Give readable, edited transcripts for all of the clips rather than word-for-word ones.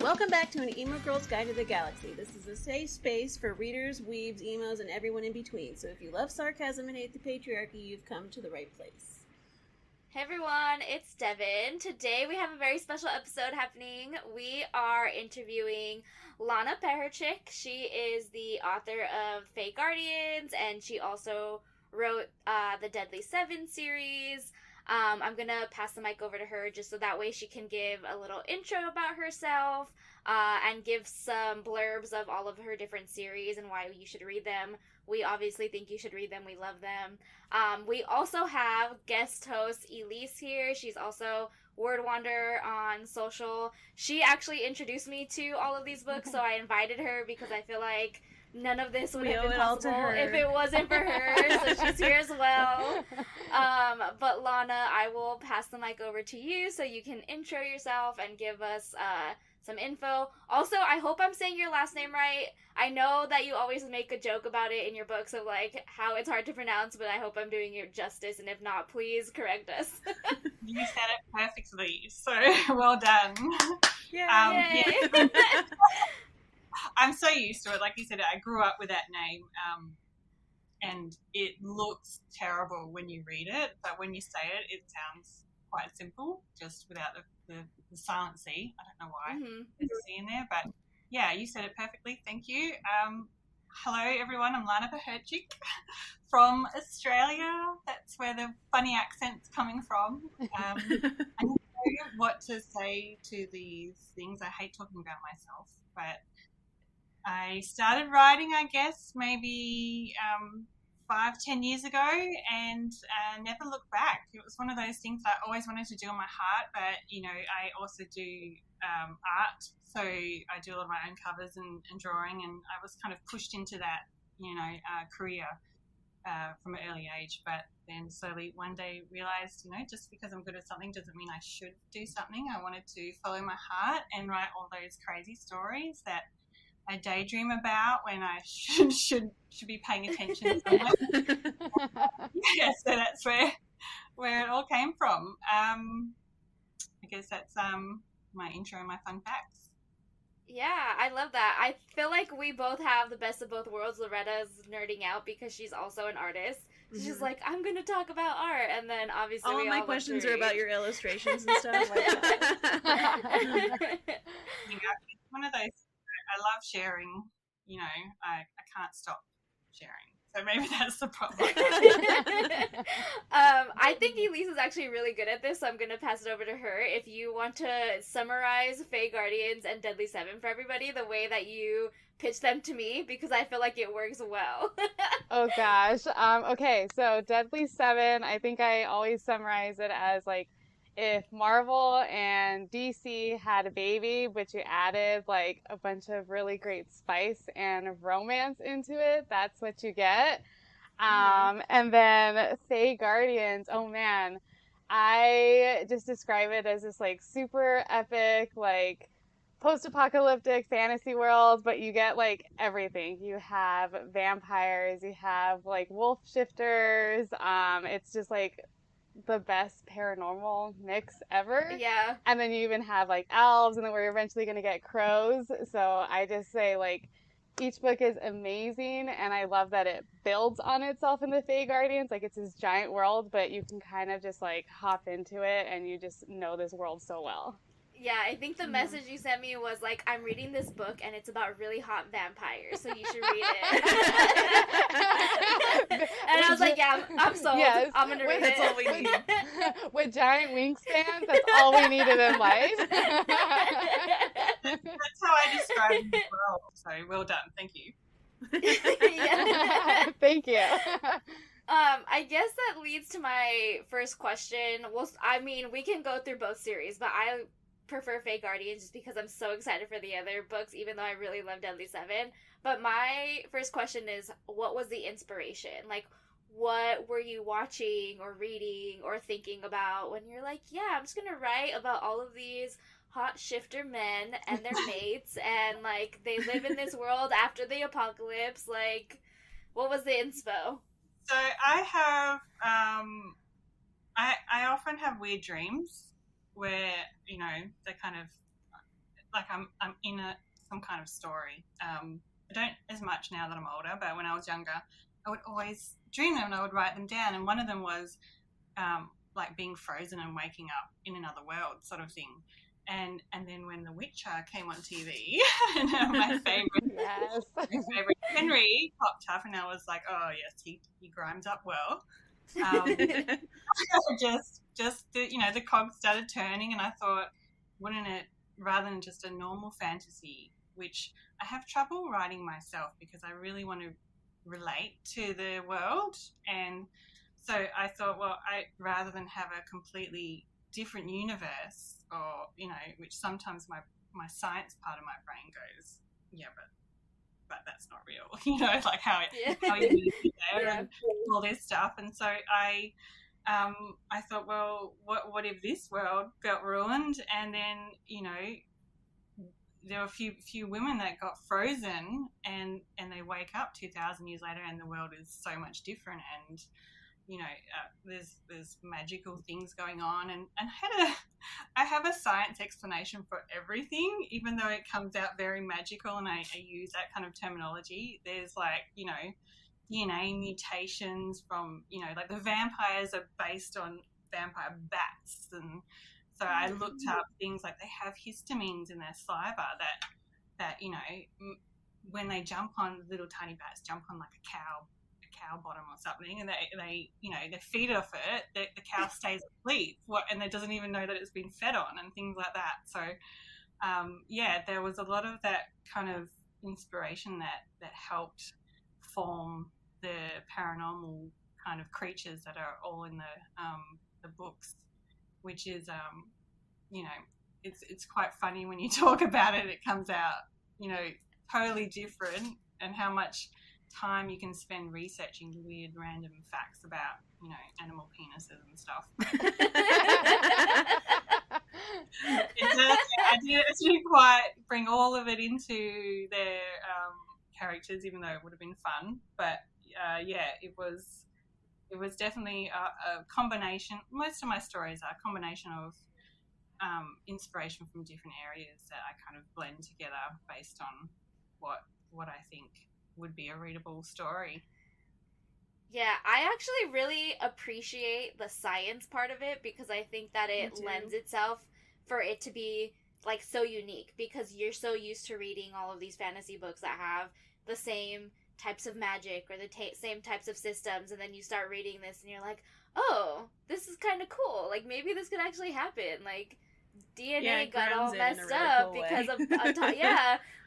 Welcome back to An Emo Girl's Guide to the Galaxy. This is a safe space for readers, weebs, emos, and everyone in between. So if you love sarcasm and hate the patriarchy, you've come to the right place. Hey everyone, it's Devin. Today we have a very special episode happening. We are interviewing Lana Pecherczyk. She is the author of Fae Guardians, and she also wrote the Deadly Seven series. I'm gonna pass the mic over to her just so that way she can give a little intro about herself and give some blurbs of all of her different series and why you should read them. We obviously think you should read them. We love them. We also have guest host Elise here. She's also Word Wander on social. She actually introduced me to all of these books, so I invited her because I feel like none of this would have been possible if it wasn't for her, so she's here as well. But Lana, I will pass the mic over to you so you can intro yourself and give us some info. Also, I hope I'm saying your last name right. I know that you always make a joke about it in your books of like how it's hard to pronounce, but I hope I'm doing it justice, and if not, please correct us. You said it perfectly, so well done. Yay. I'm so used to it. Like you said, I grew up with that name, and it looks terrible when you read it, but when you say it, it sounds quite simple, just without the silent C. I don't know why there's a C in there, but yeah, you said it perfectly. Thank you. Hello, everyone. I'm Lana Pecherczyk from Australia. That's where the funny accent's coming from. I don't know what to say to these things. I hate talking about myself, but I started writing, I guess, maybe 5-10 years ago, and never looked back. It was one of those things that I always wanted to do in my heart, but, you know, I also do art, so I do a lot of my own covers and drawing, and I was kind of pushed into that, you know, career from an early age, but then slowly one day realised, you know, just because I'm good at something doesn't mean I should do something. I wanted to follow my heart and write all those crazy stories that I daydream about when I should be paying attention somewhere. Yeah, so that's where it all came from. I guess that's my intro and my fun facts. Yeah, I love that. I feel like we both have the best of both worlds. Loretta's nerding out because she's also an artist. So she's like, I'm going to talk about art. And then obviously all of my questions are about your illustrations and stuff. It's one of those, I love sharing, you know, I can't stop sharing. So maybe that's the problem. I think Elise is actually really good at this, so I'm going to pass it over to her. If you want to summarize Fae Guardians and Deadly Seven for everybody the way that you pitch them to me, because I feel like it works well. Oh gosh. Okay, so Deadly Seven, I think I always summarize it as like, if Marvel and DC had a baby, but you added like a bunch of really great spice and romance into it, that's what you get. And then Fae Guardians, oh man, I just describe it as this like super epic, like post-apocalyptic fantasy world, but you get like everything. You have vampires, you have like wolf shifters, it's just like the best paranormal mix ever. Yeah. And then you even have like elves, and then we're eventually going to get crows. So I just say like each book is amazing, and I love that it builds on itself in the Fae Guardians. Like it's this giant world, but you can kind of just like hop into it and you just know this world so well. Yeah, I think the message you sent me was like, I'm reading this book and it's about really hot vampires, so you should read it. And I was like, yeah, I'm sold. Yes. I'm going to read it. That's all we need. With giant wingspans, that's all we needed in life. That's how I describe it as well. So well done. Thank you. Yeah. Thank you. I guess that leads to my first question. Well, I mean, we can go through both series, but I prefer Fae Guardians just because I'm so excited for the other books, even though I really love Deadly Seven. But my first question is, what was the inspiration? Like, what were you watching or reading or thinking about when you're like, yeah, I'm just gonna write about all of these hot shifter men and their mates, and like they live in this world after the apocalypse? Like, what was the inspo? So I have I often have weird dreams where, you know, they kind of like I'm in some kind of story. I don't as much now that I'm older, but when I was younger, I would always dream them and I would write them down. And one of them was like being frozen and waking up in another world, sort of thing. And then when The Witcher came on TV, and my favorite Henry popped up, and I was like, oh yes, he grimes up well. Just the cogs started turning, and I thought, wouldn't it, rather than just a normal fantasy, which I have trouble writing myself because I really want to relate to the world, and so I thought, well, rather than have a completely different universe, or which sometimes my science part of my brain goes, yeah, but that's not real, like how you get there and all this stuff. And so I thought, well, what if this world got ruined, and then there were a few women that got frozen, and they wake up 2,000 years later, and the world is so much different, and there's magical things going on, and I have a science explanation for everything, even though it comes out very magical, and I use that kind of terminology. There's like DNA mutations from like the vampires are based on vampire bats, and so I looked up things like they have histamines in their saliva that when they jump on, little tiny bats jump on like a cow bottom or something, and they feed off it, the cow stays asleep, and it doesn't even know that it's been fed on, and things like that. So there was a lot of that kind of inspiration that helped form the paranormal kind of creatures that are all in the books, which is it's quite funny when you talk about it. It comes out totally different, and how much time you can spend researching weird random facts about animal penises and stuff. It didn't quite bring all of it into their characters, even though it would have been fun. But it was definitely a combination. Most of my stories are a combination of inspiration from different areas that I kind of blend together based on what I think would be a readable story. Yeah, I actually really appreciate the science part of it, because I think that it lends itself for it to be like so unique, because you're so used to reading all of these fantasy books that have the same types of magic or the same types of systems, and then you start reading this and you're like, oh, this is kind of cool, like maybe this could actually happen, like DNA got all messed up because of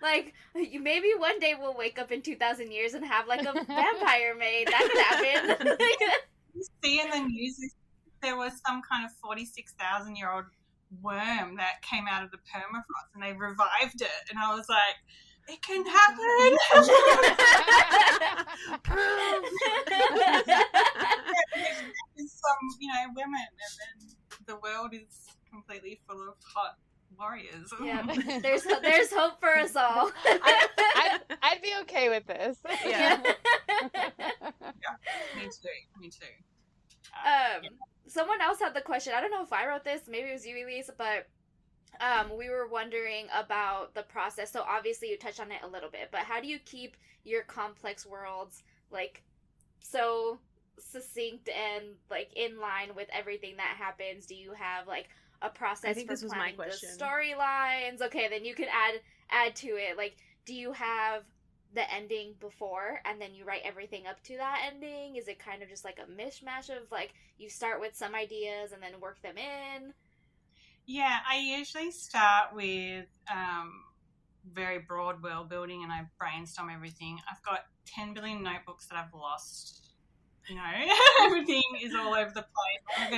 like maybe one day we'll wake up in 2,000 years and have like a vampire maid. That could happen. You see in the news there was some kind of 46,000-year-old worm that came out of the permafrost, and they revived it, and I was like, it can happen. Some women, and then the world is completely full of hot warriors. Yeah, there's hope for us all. I'd be okay with this. Yeah. Me too. Someone else had the question. I don't know if I wrote this. Maybe it was you, Elise, but we were wondering about the process. So obviously you touched on it a little bit, but how do you keep your complex worlds like so succinct and like in line with everything that happens? Do you have like a process for planning the storylines? Okay, then you can add to it. Like, do you have the ending before and then you write everything up to that ending? Is it kind of just like a mishmash of like you start with some ideas and then work them in? Yeah, I usually start with very broad world building, and I brainstorm everything. I've got 10 billion notebooks that I've lost. Everything is all over the place. I'm a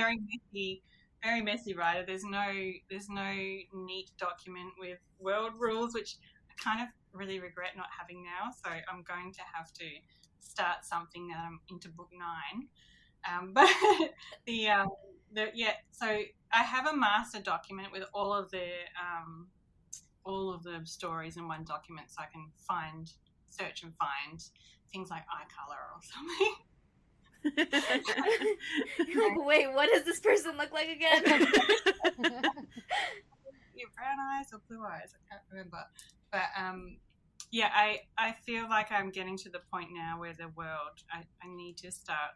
very messy writer. There's no neat document with world rules, which I kind of really regret not having now. So I'm going to have to start something that I'm into book 9. But so I have a master document with all of the stories in one document, so I can search and find things like eye color or something. You're like, wait, what does this person look like again? brown eyes or blue eyes. I can't remember. But yeah, I feel like I'm getting to the point now where the world, I need to start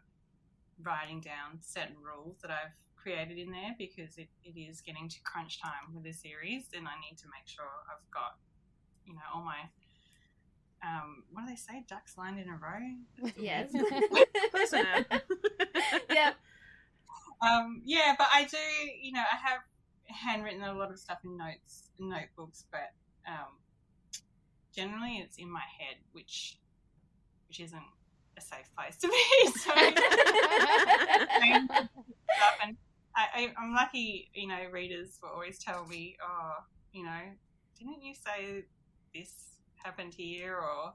writing down certain rules that I've created in there, because it is getting to crunch time with the series, and I need to make sure I've got, all my what do they say, ducks lined in a row? Yes. Close enough. Yep. Yeah, but I do, I have handwritten a lot of stuff in notebooks, but generally it's in my head, which isn't a safe place to be. So and I'm lucky, readers will always tell me, oh, didn't you say this happened here? Or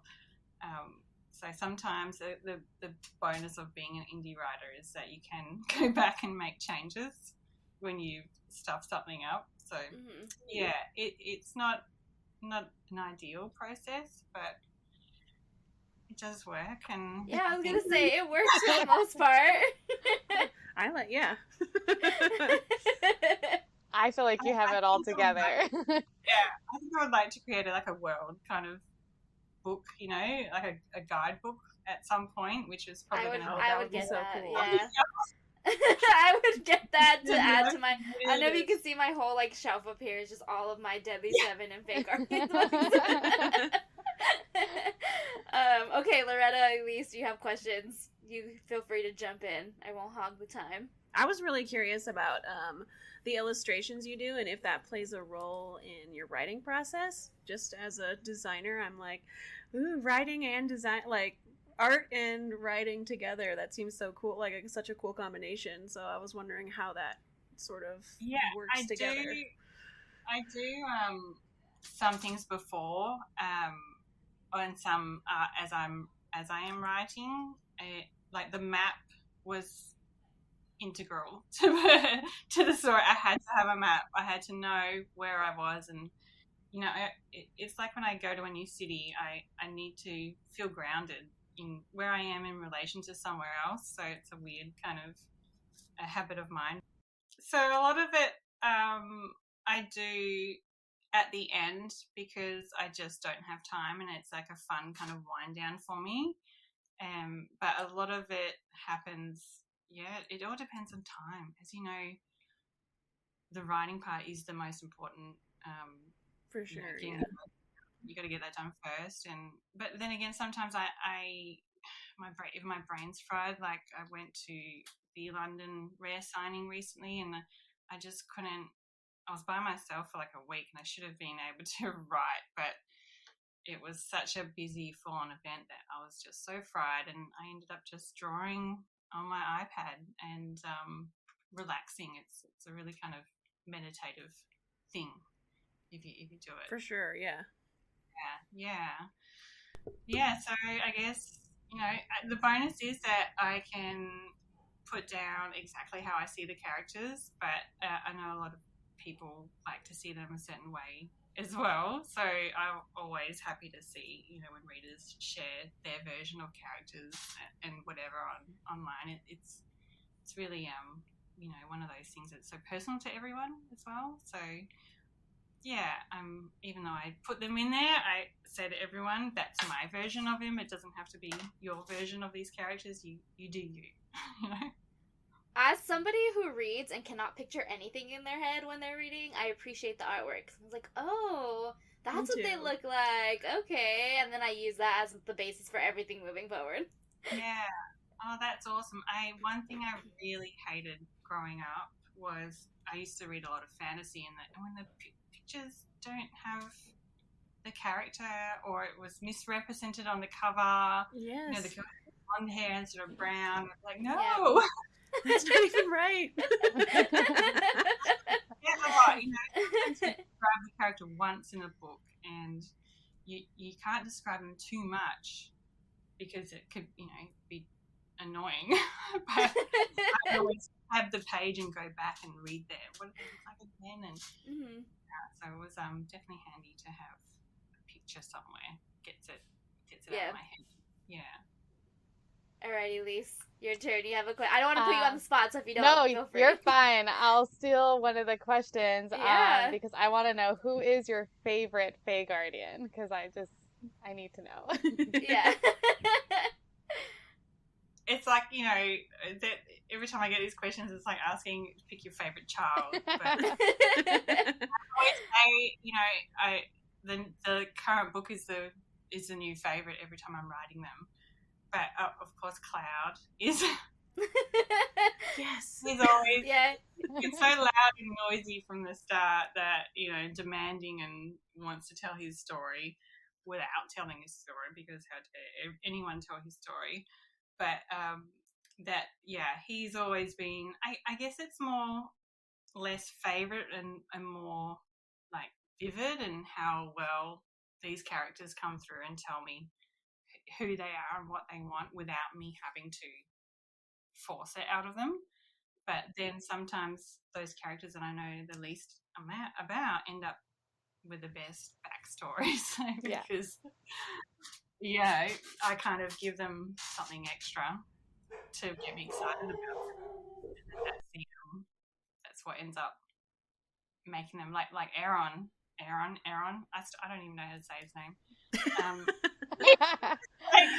so sometimes the bonus of being an indie writer is that you can go back and make changes when you stuff something up. So yeah, it's not an ideal process, but it does work. And yeah, I was gonna say it works for the most part. Yeah. I feel like you have it all together. Yeah, I think I would like to create a world kind of book, like a guidebook at some point, which is probably going to help. I that would would be get so that. cool. Yeah. I would get that to add to my. I know you can see my whole shelf up here is just all of my Deadly Seven and Fae Guardians books. Okay, Loretta, Elise, do you have questions? You feel free to jump in. I won't hog the time. I was really curious about the illustrations you do, and if that plays a role in your writing process. Just as a designer, I'm like, ooh, writing and design, art and writing together. That seems so cool, such a cool combination. So I was wondering how that sort of works together. I do some things before, and some as I am writing. Like the map was integral to the story. I had to have a map. I had to know where I was, and it's like when I go to a new city, I need to feel grounded in where I am in relation to somewhere else. So it's a weird kind of a habit of mine. So a lot of it I do at the end, because I just don't have time, and it's like a fun kind of wind down for me. But a lot of it happens, it all depends on time. As you know, the writing part is the most important. For sure, you got to get that done first. But then again, sometimes if my brain's fried. Like I went to the London Rare signing recently, and I just couldn't. I was by myself for like a week, and I should have been able to write, but it was such a busy, full-on event that I was just so fried, and I ended up just drawing on my iPad and relaxing. It's a really kind of meditative thing if you do it. For sure, yeah. So I guess the bonus is that I can put down exactly how I see the characters, but I know a lot of people like to see them a certain way as well. So I'm always happy to see, when readers share their version of characters and whatever online. It's really one of those things that's so personal to everyone as well. So yeah, even though I put them in there, I say to everyone, that's my version of him. It doesn't have to be your version of these characters. You do you. As somebody who reads and cannot picture anything in their head when they're reading, I appreciate the artwork. I was like, oh, that's what they look like. Okay. And then I use that as the basis for everything moving forward. Yeah. Oh, that's awesome. One thing I really hated growing up was I used to read a lot of fantasy, and when the pictures don't have the character, or it was misrepresented on the cover. Yes. The blonde hair instead of brown. Like, no. Yeah. That's not even right. Sometimes you describe the character once in a book, and you can't describe them too much because it could, be annoying. But I always have the page and go back and read there. What did it look like again? And so it was definitely handy to have a picture somewhere. Gets it out of my head. Yeah. Alrighty, Elise. Your turn. You have a question. I don't want to put you on the spot, so if you don't, No, go for you're it. fine. I'll steal one of the questions. Yeah. Because I want to know who is your favorite Fae Guardian, because I need to know. Yeah. It's like, you know, that every time I get these questions, it's like asking, pick your favorite child. But I always say, you know, the current book is the new favorite every time I'm writing them. But of course, Cloud is. Yes. He's always. Yeah. It's so loud and noisy from the start that, you know, demanding and wants to tell his story without telling his story, because how dare anyone tell his story. But he's always been, I guess it's less favourite and more like vivid, and how well these characters come through and tell me who they are and what they want without me having to force it out of them. But then sometimes those characters that I know the least about end up with the best backstories because I kind of give them something extra to get me excited about it. That's what ends up making them like Aaron. I don't even know how to say his name. Like,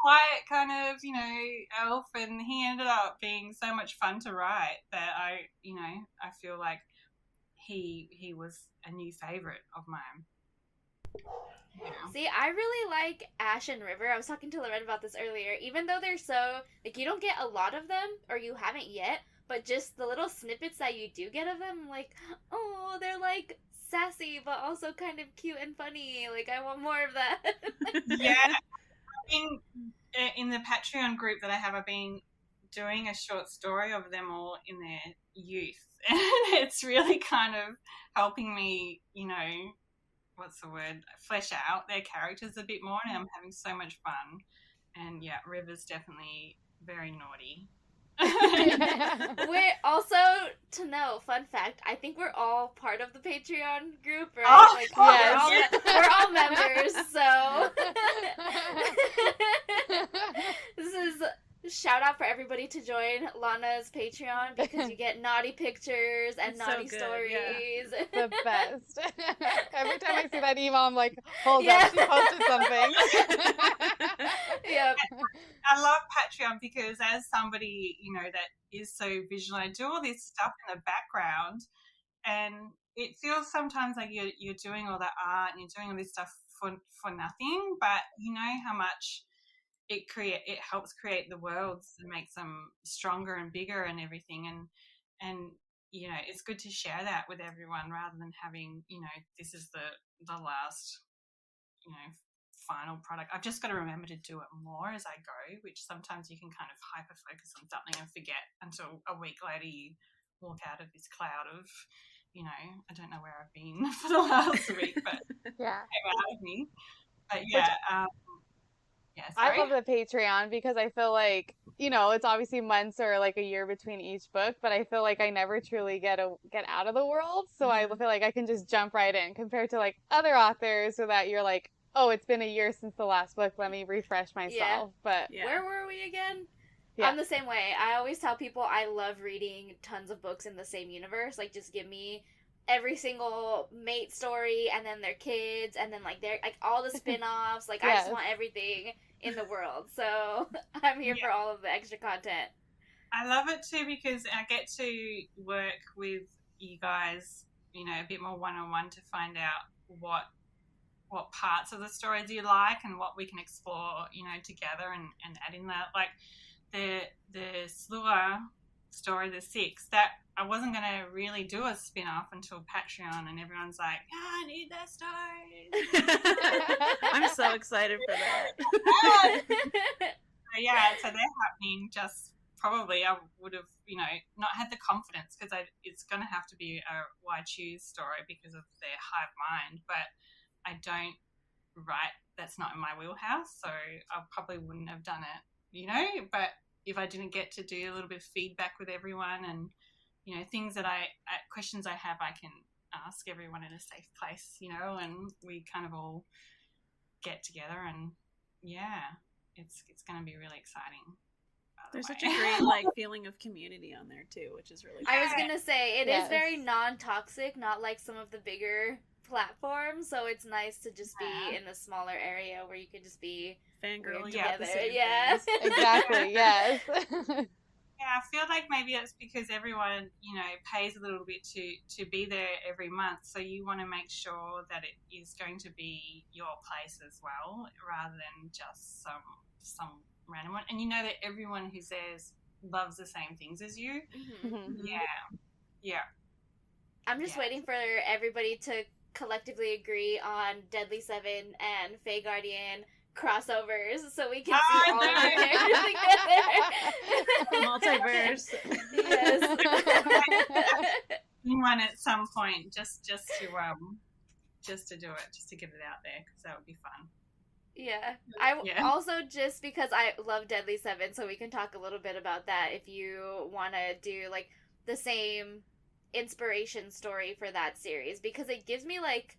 quiet kind of, you know, elf, and he ended up being so much fun to write that I feel like he was a new favorite of mine. Yeah. See, I really like Ash and River. I was talking to Loretta about this earlier. Even though they're so, like, you don't get a lot of them, or you haven't yet, but just the little snippets that you do get of them, like, oh, they're, like, sassy, but also kind of cute and funny. Like, I want more of that. Yeah. In the Patreon group that I have, I've been doing a short story of them all in their youth. And it's really kind of helping me, you know, flesh out their characters a bit more, and I'm having so much fun. And yeah, River's definitely very naughty. We're also, to know, fun fact, I think we're all part of the Patreon group, right? Oh, like, yes. we're all members, so this is shout out for everybody to join Lana's Patreon, because you get naughty pictures and It's naughty so good, stories. The best. Every time I see that email, I'm like, hold Yeah. up, she posted something. Yep. I love Patreon because as somebody, you know, that is so visual, I do all this stuff in the background, and it feels sometimes like you're doing all that art and you're doing all this stuff for nothing, but you know how much it helps create the worlds and makes them stronger and bigger and everything, and you know, it's good to share that with everyone rather than having, you know, this is the last, you know, final product. I've just got to remember to do it more as I go, which sometimes you can kind of hyper focus on something and forget until a week later you walk out of this cloud of, you know, I don't know where I've been for the last week, but Yeah. came out of me. But yeah, I love the Patreon because I feel like, you know, it's obviously months or like a year between each book, but I feel like I never truly get out of the world. So I feel like I can just jump right in compared to like other authors, so that you're like, oh, it's been a year since the last book. Let me refresh myself. Yeah. But Where were we again? Yeah. I'm the same way. I always tell people I love reading tons of books in the same universe. Like, just give me every single mate story, and then their kids, and then like their like all the spin-offs. Like, I just want everything in the world. So I'm here for all of the extra content. I love it too because I get to work with you guys, you know, a bit more one-on-one to find out what parts of the stories you like and what we can explore, you know, together and add in that. Like the Slua story, the 6, that I wasn't going to really do a spin-off until Patreon, and everyone's like, I need that story. I'm so excited for that. So they're happening. Just probably I would have, you know, not had the confidence, because it's going to have to be a Why Choose story because of their hive mind, but I don't write, that's not in my wheelhouse, so I probably wouldn't have done it, you know. But if I didn't get to do a little bit of feedback with everyone, and, you know, things that questions I have, I can ask everyone in a safe place, you know, and we kind of all get together, and yeah, it's going to be really exciting. There's way. such a great like feeling of community on there too, which is really I was fun. gonna say it is very non-toxic, not like some of the bigger platforms. So it's nice to just be in a smaller area where you can just be fangirl together. the same Yeah, things. Exactly. Yes. Yeah, I feel like maybe it's because everyone, pays a little bit to be there every month. So you want to make sure that it is going to be your place as well, rather than just some random one. And you know that everyone who's there loves the same things as you. Mm-hmm. Yeah. I'm just waiting for everybody to collectively agree on Deadly Seven and Fae Guardian crossovers so we can see all of the characters together. Multiverse. Yes. One at some point, just to do it, just to get it out there, because that would be fun. Yeah. Also, just because I love Deadly Seven, so we can talk a little bit about that if you want to do like the same inspiration story for that series, because it gives me like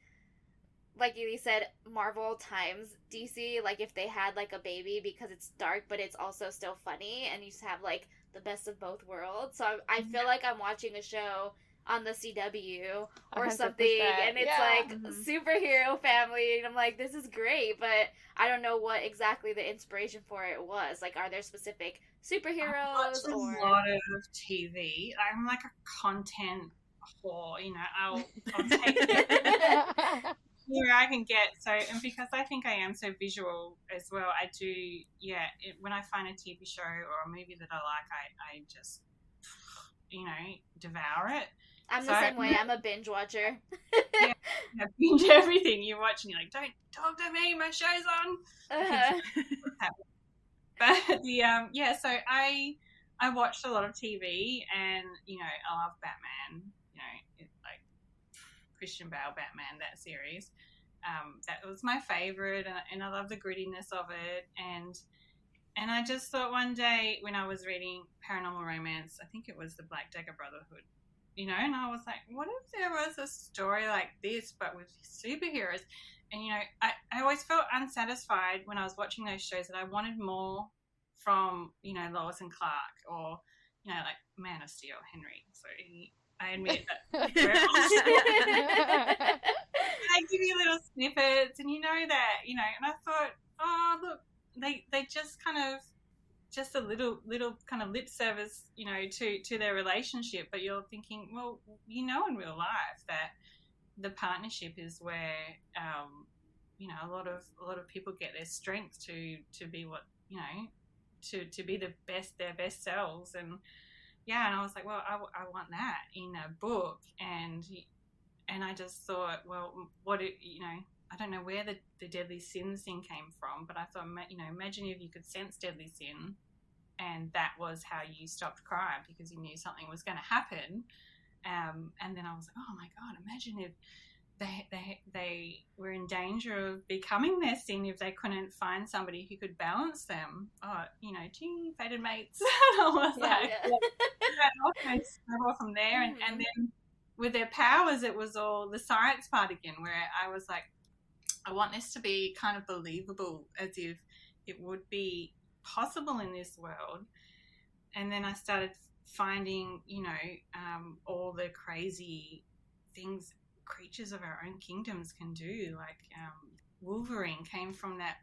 Elise said, Marvel times DC, like if they had like a baby, because it's dark but it's also still funny, and you just have like the best of both worlds. So I feel like I'm watching a show on the CW or 100%, something, and it's like Mhm. superhero family, and I'm like, this is great, but I don't know what exactly the inspiration for it was. Like, are there specific superheroes I watch a lot of TV. I'm like a content whore, I'll take it where I can get. So, and because I think I am so visual as well, I do, when I find a TV show or a movie that I like, I just, devour it. I'm the same way. I'm a binge watcher. I binge everything you watch, and you're like, don't talk to me, my show's on. But so I watched a lot of TV, and I love Batman. Like Christian Bale Batman, that series. That was my favorite, and I love the grittiness of it. And I just thought one day when I was reading Paranormal Romance, I think it was the Black Dagger Brotherhood, and I was like, what if there was a story like this but with superheroes? And I always felt unsatisfied when I was watching those shows, that I wanted more from Lois and Clark, or like Man of Steel, Henry. So I admit that. I give you little snippets, and that, and I thought, oh look, they just kind of just a little kind of lip service, to their relationship, but you're thinking, well, in real life that the partnership is where a lot of people get their strength to be what to be their best selves. And I was like, well, I want that in a book. And I just thought, well, I don't know where the deadly sin thing came from, but I thought, imagine if you could sense deadly sin, and that was how you stopped crime, because you knew something was going to happen. And then I was like, oh my God, imagine if they were in danger of becoming their sin if they couldn't find somebody who could balance them. Oh, fated mates. I was that snowball from there. And then with their powers, it was all the science part again, where I was like, I want this to be kind of believable, as if it would be possible in this world. And then I started finding, all the crazy things creatures of our own kingdoms can do. Like Wolverine came from that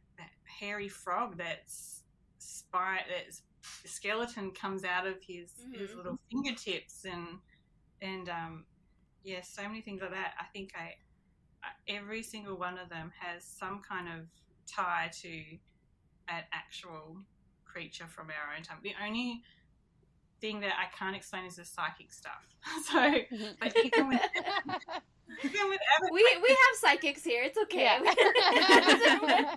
hairy frog that's skeleton comes out of his little fingertips, and so many things like that. I think every single one of them has some kind of tie to an actual creature from our own time. The only thing that I can't explain is the psychic stuff. So, but even with we have psychics here. It's okay. Yeah.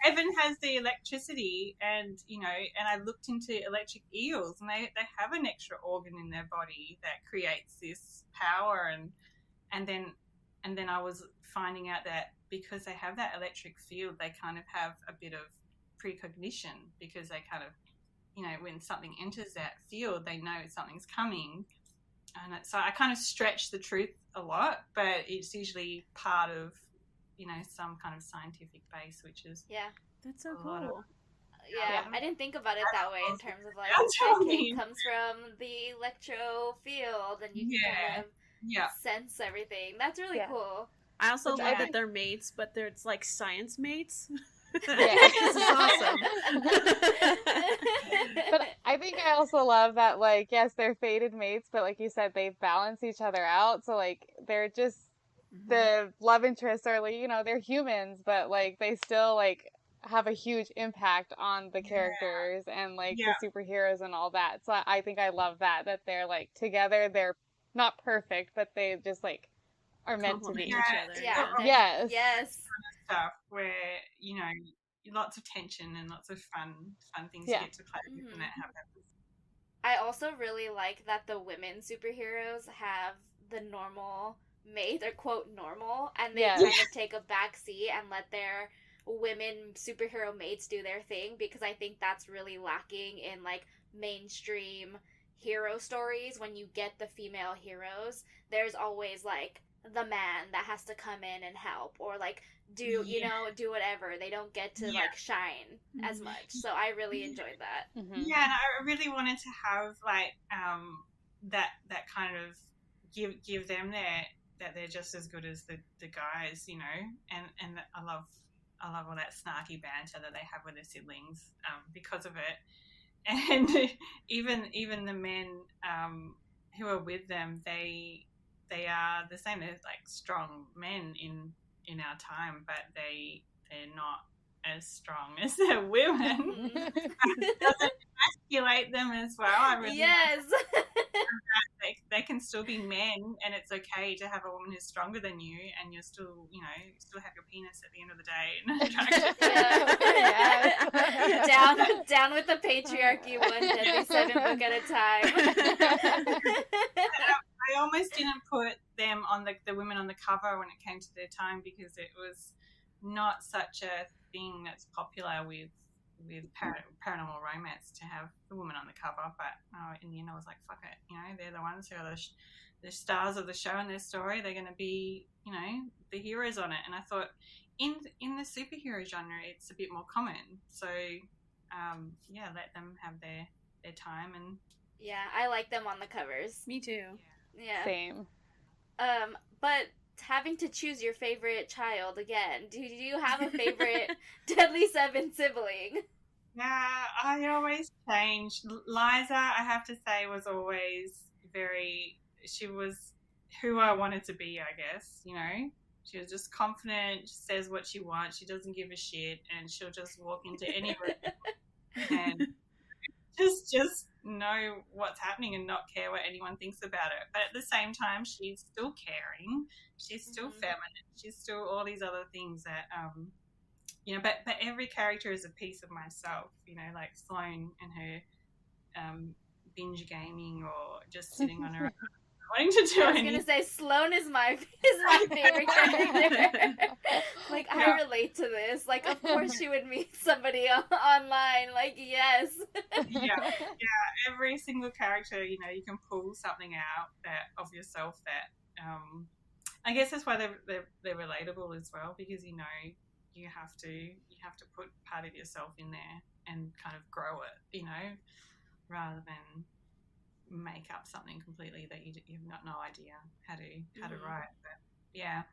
Evan has the electricity, and and I looked into electric eels, and they have an extra organ in their body that creates this power, and then I was finding out that because they have that electric field, they kind of have a bit of precognition, because they kind of, when something enters that field, they know something's coming. And so I kind of stretch the truth a lot, but it's usually part of, some kind of scientific base, which is that's so cool. Yeah, I didn't think about it that way in terms of like, That's what I okay, mean. it comes from the electro field, and you can kind of sense everything. That's really cool. I also Which love I that they're mates, but they're it's like science mates. Yeah. This is awesome. But I think I also love that, like, yes, they're fated mates, but like you said, they balance each other out. So like they're just the love interests are like, you know, they're humans, but like they still like have a huge impact on the characters and like the superheroes and all that. So I think I love that they're like together. They're not perfect, but they just like are meant to be. Each other. Yeah. Yes. Yes. Stuff where, you know, lots of tension and lots of fun things you get to play with, and that happens. I also really like that the women superheroes have the normal mate, or quote normal, and they kind of take a back seat and let their women superhero mates do their thing, because I think that's really lacking in like mainstream hero stories. When you get the female heroes, there's always like the man that has to come in and help, or like do do whatever. They don't get to like shine as much. So I really enjoyed that. Yeah, and I really wanted to have like that kind of give them that they're just as good as the guys, you know, and I love all that snarky banter that they have with their siblings because of it. And even the men who are with them, they are the same. They're like strong men in our time, but they're not as strong as the women. It doesn't emasculate them as well. I really they can still be men, and it's okay to have a woman who's stronger than you, and you're still, you know, still have your penis at the end of the day. Down with the patriarchy, one deadly 7 book at a time. I almost didn't put them on the women on the cover when it came to their time, because it was not such a thing that's popular with paranormal romance to have the woman on the cover. But in the end I was like, fuck it, you know, they're the ones who are the stars of the show and their story. They're going to be, you know, the heroes on it. And I thought in the superhero genre it's a bit more common, so let them have their time. And I like them on the covers. Me too. Yeah. Same. But having to choose your favorite child again, do you have a favorite Deadly 7 sibling? Yeah, I always change. Liza, I have to say, was always she was who I wanted to be, I guess, you know. She was just confident, she says what she wants, she doesn't give a shit, and she'll just walk into any room and just know what's happening and not care what anyone thinks about it. But at the same time, she's still caring, she's still feminine, she's still all these other things that you know, but every character is a piece of myself, you know, like Sloane and her binge gaming or just sitting on her own, wanting to do I was gonna say Sloane is my favorite character. Like, I relate to this. Like, of course she would meet somebody online. Like, yes. Yeah. Every single character, you know, you can pull something out of yourself that I guess that's why they're relatable as well, because you know you have to put part of yourself in there and kind of grow it, you know, rather than make up something completely that you've got no idea how to write. But yeah.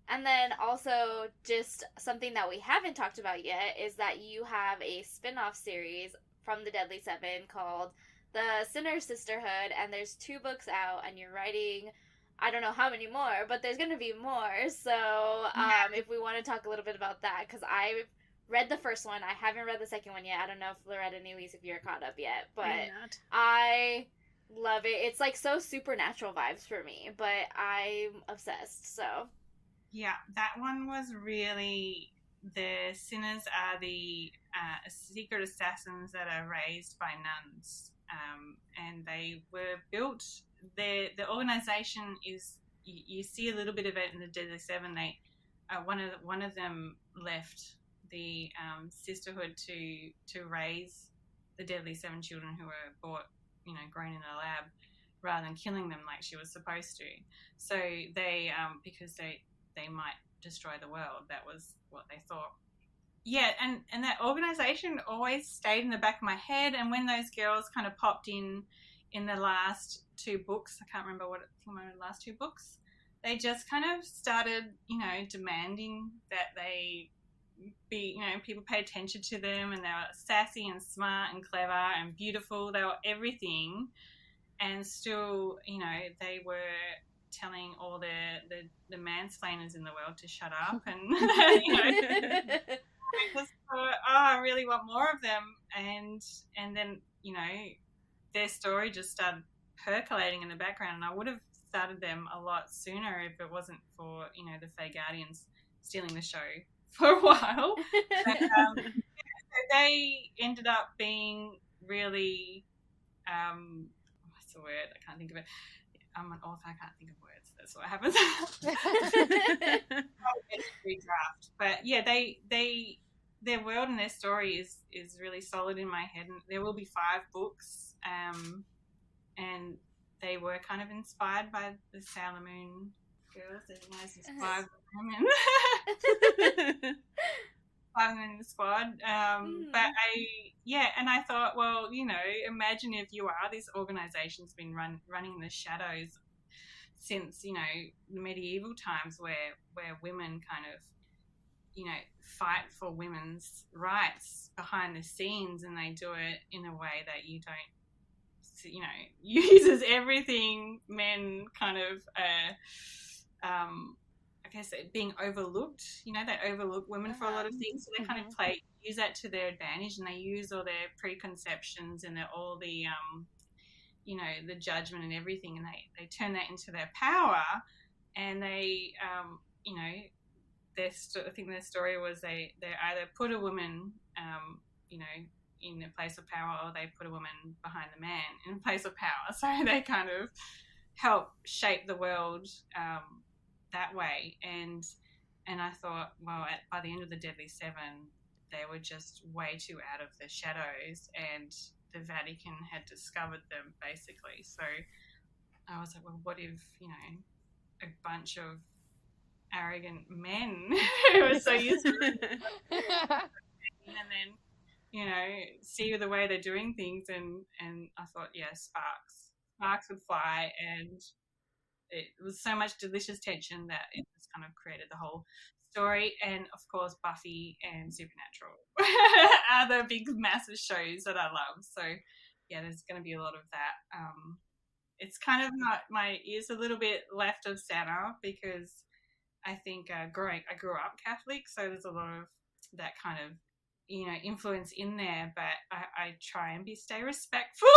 And then also, just something that we haven't talked about yet is that you have a spin-off series from the Deadly 7 called the Sinner Sisterhood, and there's 2 books out, and you're writing, I don't know how many more, but there's going to be more. So if we want to talk a little bit about that, because I read the first one, I haven't read the second one yet. I don't know if Loretta and Elise, if you're caught up yet, but I love it. It's like so supernatural vibes for me, but I'm obsessed. So yeah, that one was really, the sinners are the secret assassins that are raised by nuns, and they were built. The organization is, you see a little bit of it in the Deadly 7. They one of them left the sisterhood to raise the Deadly 7 children who were grown in a lab, rather than killing them like she was supposed to. So they because they might destroy the world. That was what they thought. yeah, and that organization always stayed in the back of my head. And when those girls kind of popped in the last two books, I can't remember what the last two books, they just kind of started, demanding that they be, people pay attention to them, and they were sassy and smart and clever and beautiful. They were everything, and still, they were telling all the mansplainers in the world to shut up, and I just thought, I really want more of them, and then their story just started percolating in the background, and I would have started them a lot sooner if it wasn't for the Fae Guardians stealing the show for a while. But, so they ended up being really what's the word? I can't think of it. I'm an author, I can't think of words. That's what happens. Redraft. But yeah, their world and their story is really solid in my head, and there will be 5 books, and they were kind of inspired by the Sailor Moon girls. There's 5 women. 5 women in the squad. But and I thought, well, imagine if you are this organization's been running in the shadows since, the medieval times where women kind of, fight for women's rights behind the scenes, and they do it in a way that you don't, uses everything men kind of, I guess being overlooked. They overlook women for a lot of things, so they kind of use that to their advantage, and they use all their preconceptions and all the the judgment and everything, and they turn that into their power, and they I think their story was they either put a woman in a place of power, or they put a woman behind the man in a place of power, so they kind of help shape the world that way. And I thought, well, by the end of the Deadly Seven, they were just way too out of the shadows, and the Vatican had discovered them, basically. So I was like, well, what if, a bunch of arrogant men who are so used to it, and then, see the way they're doing things, and I thought, yeah, sparks would fly, and it was so much delicious tension that it just kind of created the whole story. And of course, Buffy and Supernatural are the big massive shows that I love. So yeah, there's going to be a lot of that. It's kind of not, my ears a little bit left of center, because I think I grew up Catholic, so there's a lot of that kind of influence in there, but I try and stay respectful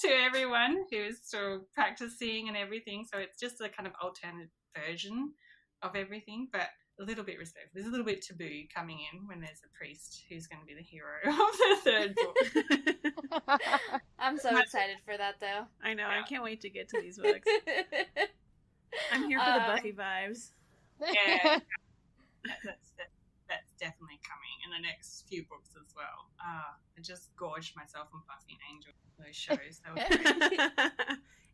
to everyone who's still practicing and everything. So it's just a kind of alternate version of everything, but a little bit respectful. There's a little bit taboo coming in when there's a priest who's going to be the hero of the third book. I'm so excited for that, though. I know. Yeah. I can't wait to get to these books. I'm here for the Buffy vibes. Yeah. That's definitely coming in the next few books as well. I just gorged myself on Buffy and Angel, those shows.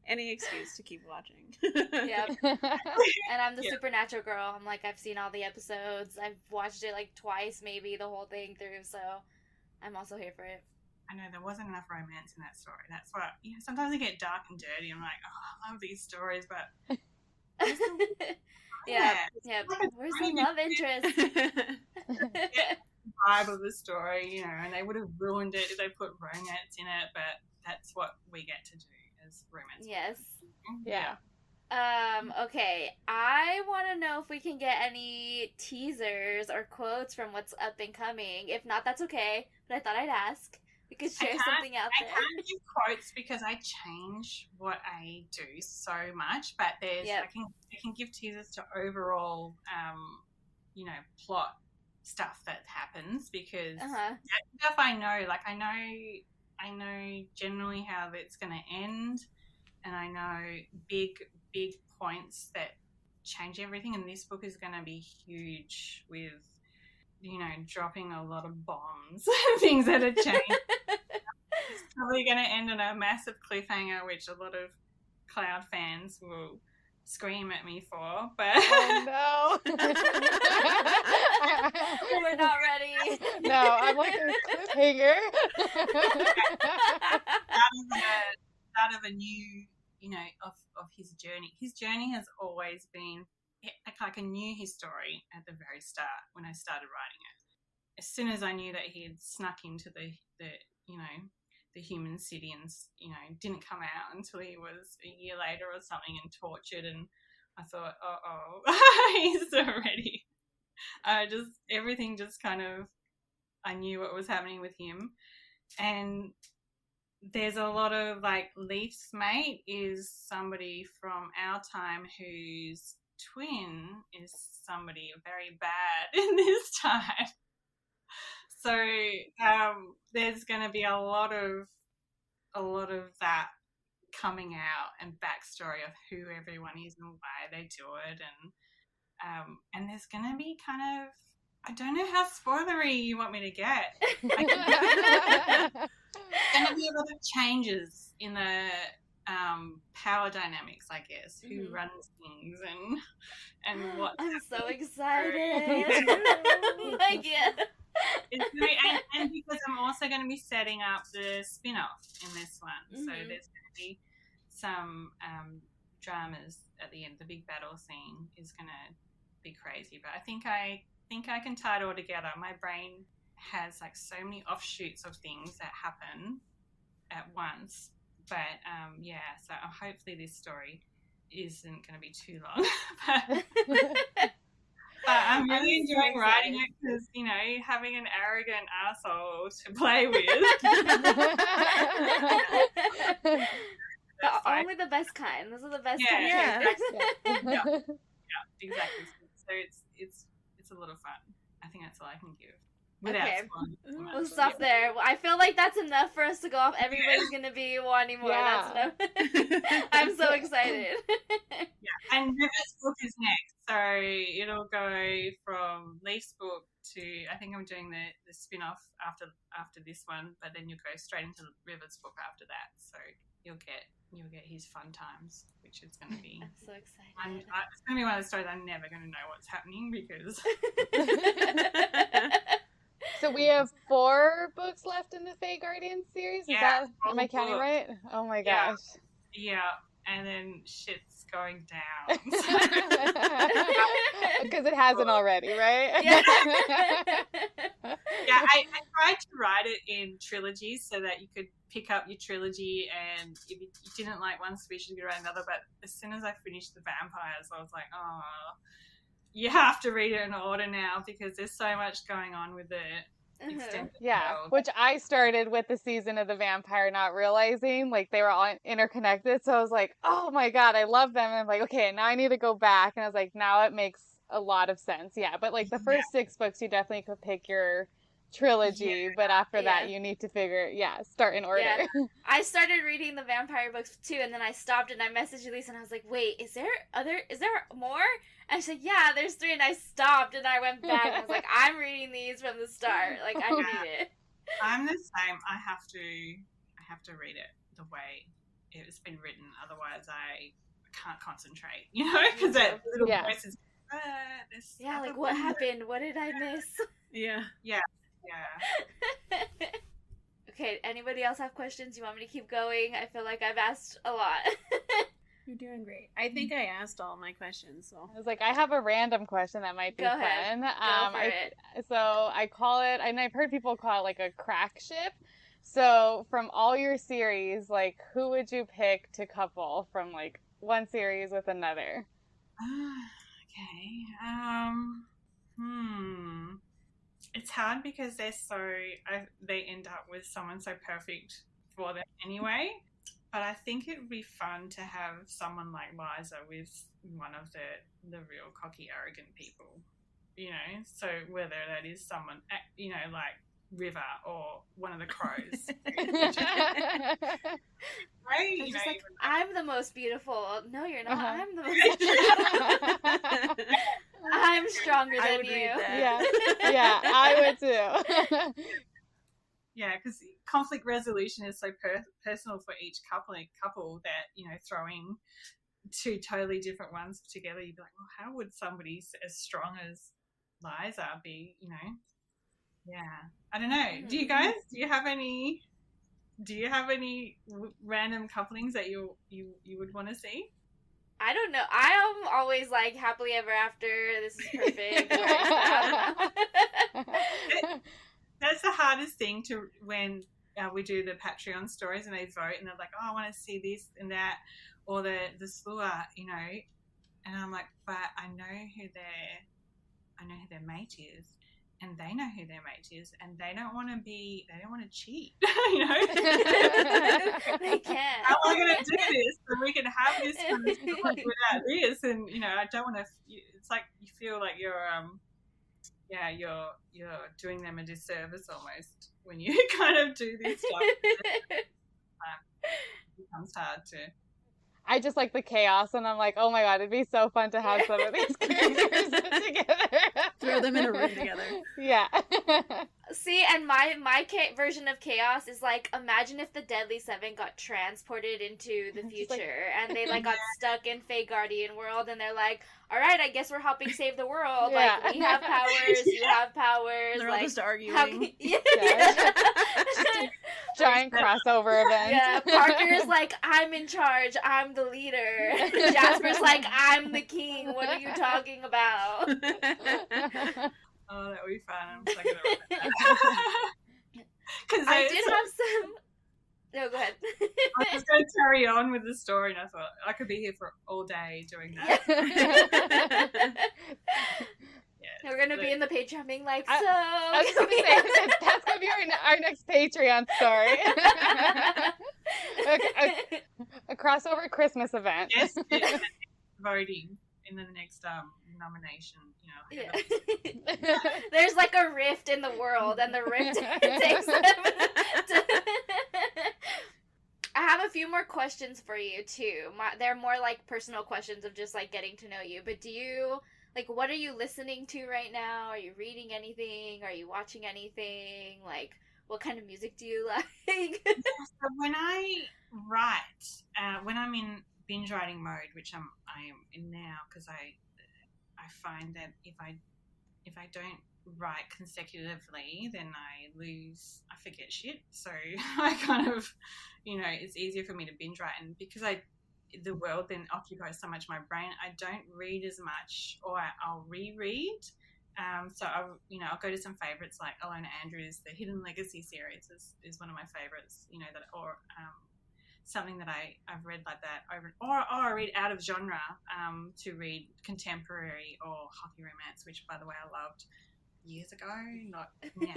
Any excuse to keep watching. Yep. And I'm the Supernatural girl. I'm like, I've seen all the episodes. I've watched it like twice, maybe the whole thing through. So I'm also here for it. I know there wasn't enough romance in that story. That's why, sometimes I get dark and dirty. I'm like, I love these stories, but yeah. Where's the love interest? Vibe of the story, and they would have ruined it if they put romance in it, but that's what we get to do as romance. Yes. Yeah. Okay, I want to know if we can get any teasers or quotes from what's up and coming. If not, that's okay, but I thought I'd ask. We could share something out there. I can't give quotes because I change what I do so much, but I can give teasers to overall, plot stuff that happens, because that stuff I know. Like I know generally how it's going to end, and I know big points that change everything. And this book is going to be huge with, dropping a lot of bombs, things that are changed. It's probably going to end on a massive cliffhanger, which a lot of Cloud fans will scream at me for, but Oh no. We're not ready. No, I'm like a cliffhanger. out of a new, of his journey. His journey has always been like I knew his story at the very start when I started writing it. As soon as I knew that he had snuck into the human city and didn't come out until he was a year later or something and tortured, and I thought, he's already. Everything just kind of, I knew what was happening with him, and there's a lot of like Leaf's mate is somebody from our time whose twin is somebody very bad in this time. So there's going to be a lot of that coming out and backstory of who everyone is and why they do it, and there's going to be kind of, I don't know how spoilery you want me to get. There's going to be a lot of changes in the power dynamics, I guess, who runs things and what. I'm so excited. Like, yeah. And because I'm also going to be setting up the spin-off in this one, so there's going to be some dramas at the end. The big battle scene is going to be crazy, but I think I can tie it all together. My brain has like so many offshoots of things that happen at once, but so hopefully this story isn't going to be too long. But I'm really enjoying writing it because, having an arrogant asshole to play with. Only the best kind. Those are the best kind. Yeah, exactly. So it's a lot of fun. I think that's all I can give. Okay, we'll stop there. I feel like that's enough for us to go off. Everybody's going to be wanting more. Yeah. That's enough. I'm so excited. And River's book is next. So it'll go from Leaf's book to, I think I'm doing the spin-off after this one, but then you'll go straight into River's book after that. So you'll get his fun times, which is going to be... I'm so excited. It's going to be one of those stories I'm never going to know what's happening because... So we have 4 books left in the Fae Guardians series? Am I counting right? Oh my gosh. Yeah, and then shit's going down. Because it hasn't already, right? Yeah. I tried to write it in trilogies so that you could pick up your trilogy, and if you didn't like one species, you could write another, but as soon as I finished the vampires, I was like, you have to read it in order now because there's so much going on with it. World. Which I started with the season of the vampire, not realizing like they were all interconnected. So I was like, oh my god, I love them. And I'm like, okay, now I need to go back. And I was like, now it makes a lot of sense. Yeah, but like the first 6 books, you definitely could pick your trilogy, but after that you need to start in order. I started reading the vampire books too, and then I stopped and I messaged Elise and I was like, wait, is there more? And she said, yeah, there's 3, and I stopped and I went back and I was like, I'm reading these from the start. Like, I need it. I'm the same. I have to read it the way it's been written, otherwise I can't concentrate, because that little voice is like, what happened? What did I miss? Yeah. Okay, anybody else have questions? You want me to keep going? I feel like I've asked a lot. You're doing great. I think I asked all my questions. So I was like, I have a random question that might be fun. Go for it. So I call it, and I've heard people call it like a crack ship. So from all your series, like, who would you pick to couple from like one series with another? Okay. It's hard because they end up with someone so perfect for them anyway. But I think it would be fun to have someone like Liza with one of the real cocky, arrogant people, So whether that is someone, like River or one of the crows. Right? Like, I'm the most beautiful. No, you're not. I'm the most beautiful. I'm stronger than you. Yeah, I would too. Yeah, because conflict resolution is so personal for each couple that, throwing two totally different ones together, you'd be like, well, how would somebody as strong as Liza be, you know? Yeah. I don't know. Do you guys, do you have any random couplings that you would want to see? I don't know. I am always like happily ever after. This is perfect. That's the hardest thing to when we do the Patreon stories and they vote and they're like, oh, I want to see this and that, or the slua, you know, and I'm like, but I know who their mate is, and they know who their mate is, and they don't want to cheat, you know. They can't. How am I going to do this so we can have this kind of story without this? And you know, I don't want to. It's like you feel like you're doing them a disservice almost when you kind of do this stuff. It becomes hard to. I just like the chaos, and I'm like, oh my god, it'd be so fun to have some of these characters together. Throw them in a room together. Yeah. See, and my version of chaos is like, imagine if the Deadly Seven got transported into the future, and they like got stuck in Fae Guardian world, and they're like, all right, I guess we're helping save the world. Yeah. Like, we have powers, you have powers. They're like, all just arguing. Giant crossover event. Yeah, Parker's like, I'm in charge, I'm the leader. Jasper's like, I'm the king, what are you talking about? Oh, that would be fun. I'm so gonna write that. I did have some. No, go ahead. I was going to carry on with the story, and I thought I could be here for all day doing that. Yeah, we're gonna be in the Patreon being like, so. I was gonna say, that's gonna be our next Patreon story. a crossover Christmas event. Yes, voting in the next nomination. You know. Yeah. There's like a rift in the world, and the rift takes them. I have a few more questions for you too. They're more like personal questions of just like getting to know you. But do you like, what are you listening to right now? Are you reading anything? Are you watching anything? Like, what kind of music do you like? So when I write, when I'm in binge writing mode, which I am in now, because I find that if I don't write consecutively, then I forget shit. So I kind of, you know, it's easier for me to binge write, and because the world then occupies so much my brain, I don't read as much, or I'll reread. So I'll go to some favorites like Ilona Andrews. The Hidden Legacy series is one of my favorites. You know, that, or something that I've read like that over, or I read out of genre to read contemporary or hockey romance, which by the way I loved years ago, not now.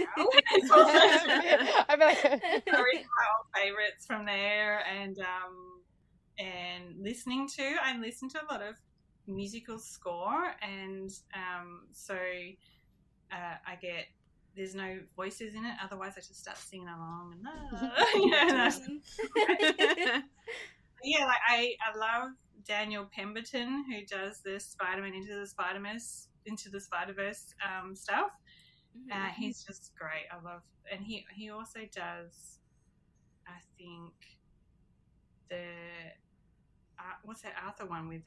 I'd be like, I read my old favorites from there, and listening to. I listen to a lot of musical score, and so I get. There's no voices in it, otherwise I just start singing along and yeah, like I love Daniel Pemberton, who does the Spider-Man Into the Spider-Verse stuff. He's just great. I love, and he also does, I think, the what's that Arthur one with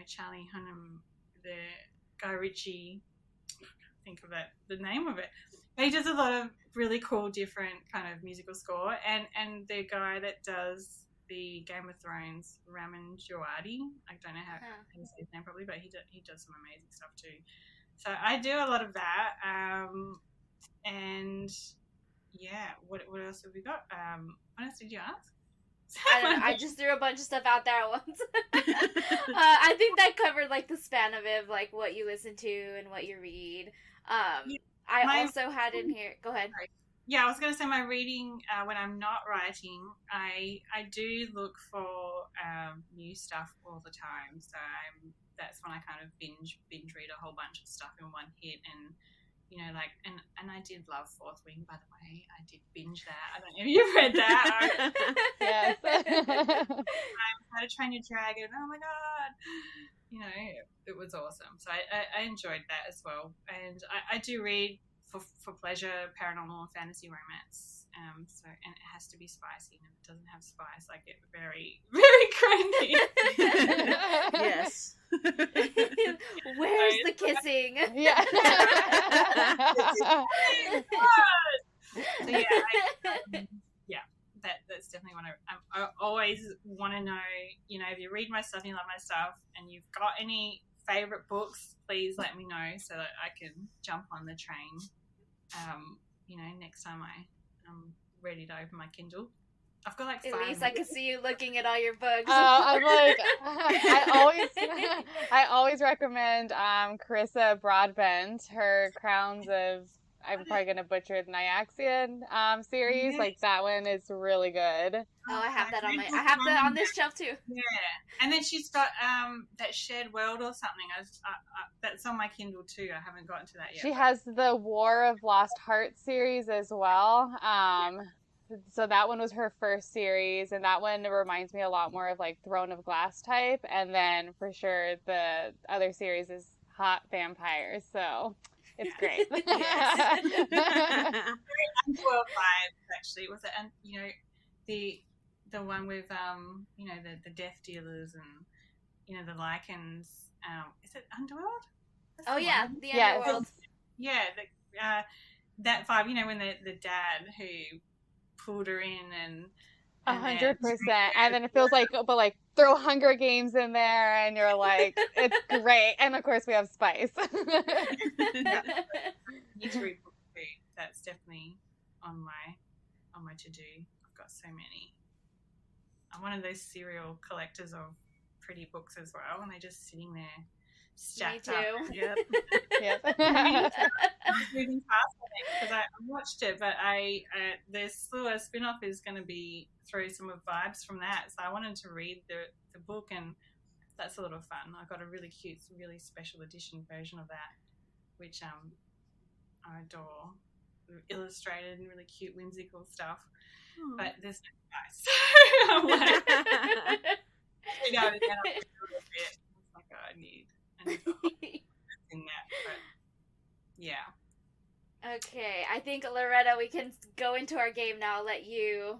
Charlie Hunnam, the Guy Ritchie. Think of it, the name of it. He does a lot of really cool, different kind of musical score, and the guy that does the Game of Thrones, Ramin Djawadi. I don't know how to say his name probably, but he does some amazing stuff too. So I do a lot of that, and yeah. What else have we got? What else did you ask? I don't know, I just threw a bunch of stuff out there at once. I think that covered like the span of it, like what you listen to and what you read. I also had in here. Go ahead. Yeah, I was going to say my reading when I'm not writing, I do look for new stuff all the time. So that's when I kind of binge read a whole bunch of stuff in one hit, and and I did love Fourth Wing, by the way. I did binge that. I don't know if you've read that. Yes. How to Train Your Dragon. Oh my god. It was awesome. So I enjoyed that as well. And I do read for pleasure, paranormal and fantasy romance. So, and it has to be spicy, and if it doesn't have spice, I get very, very cranky. Yes. Where's the kissing? Yeah. So that's definitely what I always want to know. You know, if you read my stuff and you love my stuff, and you've got any favorite books, please let me know so that I can jump on the train. You know, next time I'm ready to open my Kindle. I've got like 5. Elise, I can see you looking at all your books. I'm like, I always recommend Carissa Broadbent, her Crowns of, I'm probably gonna butcher the Nyaxia series. Yes. Like that one is really good. Oh, I have that I have that on this shelf too. Yeah, and then she's got that Shared World or something. That's on my Kindle too. I haven't gotten to that yet. She has the War of Lost Hearts series as well. So that one was her first series, and that one reminds me a lot more of like Throne of Glass type. And then for sure the other series is Hot Vampires. So it's great. Yes. Very Underworld vibes, actually. Was it? And you know, the one with you know, the death dealers and you know the lichens. Is it Underworld? That's Oh the yeah, one. the Yes. Underworld. Yeah, that vibe. You know, when the dad who pulled her in and 100%. And then it feels like, but like throw Hunger Games in there, and you're like, it's great. And of course, we have spice. Need to read book 2. That's definitely on my to do. I've got so many. I'm one of those serial collectors of pretty books as well, and they're just sitting there stacked Me up. too. Yep. Yep. I was moving past it because I watched it, but the slew of spin-off is going to be through some of vibes from that. So I wanted to read the book, and that's a lot of fun. I got a really cute, really special edition version of that, which I adore. Illustrated and really cute, whimsical stuff. But there's no price. So I'm like, you know, and then I'm a little bit. It's like, I need in that, but yeah. Okay, I think Loretta, we can go into our game now. I'll let you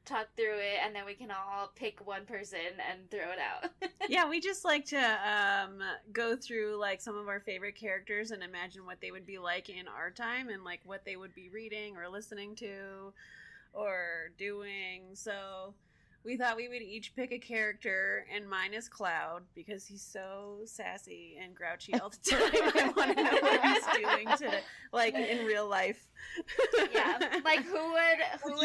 talk through it, and then we can all pick one person and throw it out. Yeah, we just like to go through like some of our favorite characters and imagine what they would be like in our time and like what they would be reading or listening to or doing. So we thought we would each pick a character, and mine is Cloud because he's so sassy and grouchy all the time. I want to know what he's doing to, like, in real life. Yeah, like who would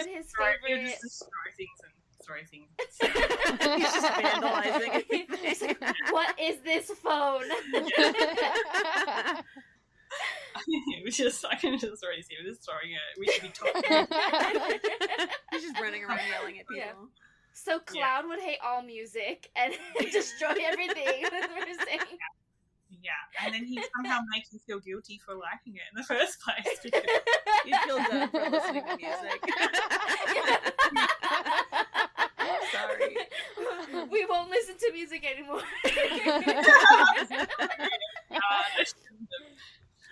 his He'll favorite? just destroy things. He's just vandalizing everything. What is this phone? It was just, I can just already see him just throwing it. We should be talking. He's just running around yelling at people. Yeah. So Cloud would hate all music and destroy everything. That's what we're saying. Yeah, and then he somehow makes you feel guilty for liking it in the first place. Because You feel dumb for listening to music. Sorry. We won't listen to music anymore.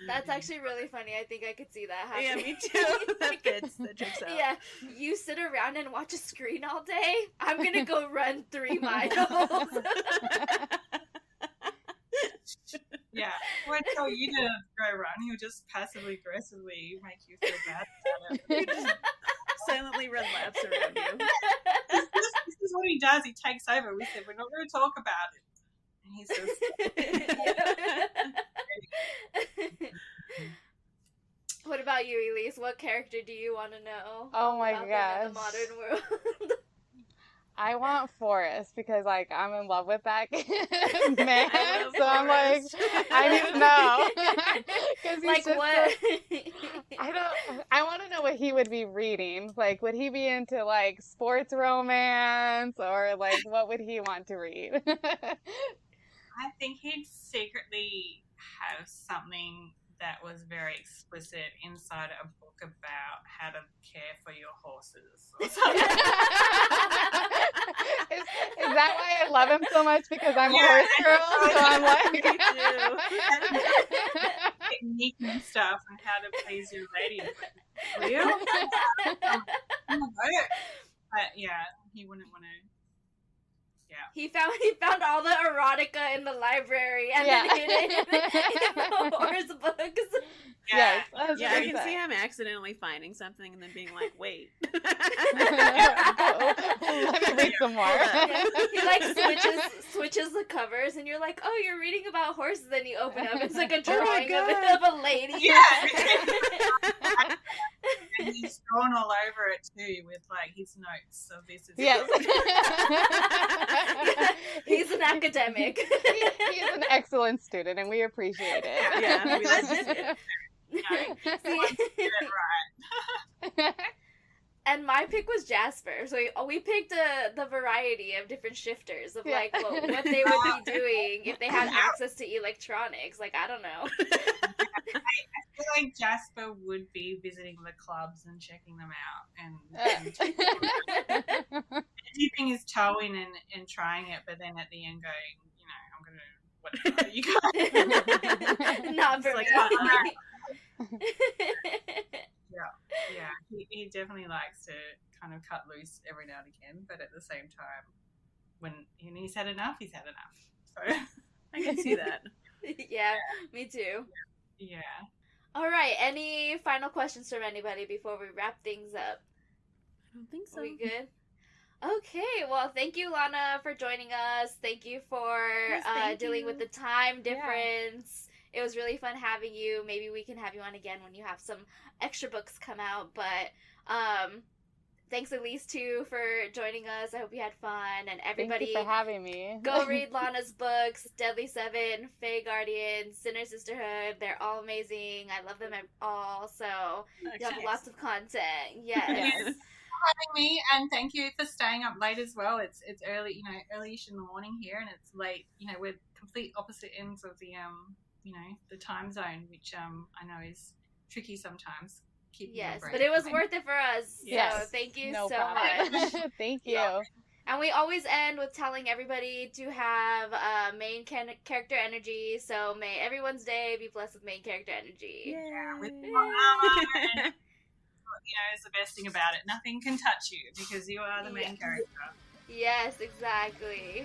That's actually really funny. I think I could see that happening. Yeah, me too. That fits. That checks out. Yeah, you sit around and watch a screen all day. I'm gonna go run 3 miles. yeah, won't tell you to go run. He'll just passively aggressively make you feel bad about it. You just silently run laps around you. This is what he does. He takes over. We said we're not going to talk about it, and he says. What about you, Elise? What character do you want to know? Oh my about them gosh. in the modern world. I want Forrest because, like, I'm in love with that man. I love So I'm like, Forrest. I need to know. 'Cause he's Like just what? I want to know what he would be reading. Like, would he be into, like, sports romance, or, like, what would he want to read? I think he'd secretly have something that was very explicit inside a book about how to care for your horses or something. Is that why I love him so much? Because I'm a horse girl, so I'm like... It eating stuff and how to please your lady. Real? But yeah, he wouldn't want to. Yeah. He found all the erotica in the library and then hid it in the horse books. Yeah. Yes, Yeah, I can see him accidentally finding something and then being like, wait. Let me read some more. Yeah. He like switches the covers and you're like, oh, you're reading about horses. Then you open up, it's like a drawing of a lady. Yeah. And he's drawn all over it too with like his notes. So this is Yes. He's an academic. He is an excellent student and we appreciate it. Yeah, we love to see it. Get it right. And my pick was Jasper. So we picked the variety of different shifters of like what they would be doing if they had access to electronics. Like, I don't know. I feel like Jasper would be visiting the clubs and checking them out and dipping his toe in and trying it, but then at the end going, I'm going to, whatever, you guys. Not for like, me. Yeah. He definitely likes to kind of cut loose every now and again, but at the same time, when he's had enough, he's had enough. So I can see that. Yeah, me too. Yeah. All right. Any final questions from anybody before we wrap things up? I don't think so. Are we good? Okay. Well, thank you, Lana, for joining us. Thank you for dealing with the time difference. It was really fun having you. Maybe we can have you on again when you have some extra books come out. But thanks, Elise, too, for joining us. I hope you had fun. And everybody, thank you for having me. Go read Lana's books, Deadly Seven, Fae Guardians, Sinner Sisterhood. They're all amazing. I love them all. So you have lots of content. Yes. Having me, and thank you for staying up late as well. It's early, early-ish in the morning here, and it's late. We're complete opposite ends of the the time zone, which I know is tricky sometimes. Yes, but it was worth it for us. Yes. So thank you No so problem. much. Thank you. Yeah. And we always end with telling everybody to have main character energy. So may everyone's day be blessed with main character energy. Yeah, with armor. Is the best thing about it. Nothing can touch you because you are the main character. Yes, exactly.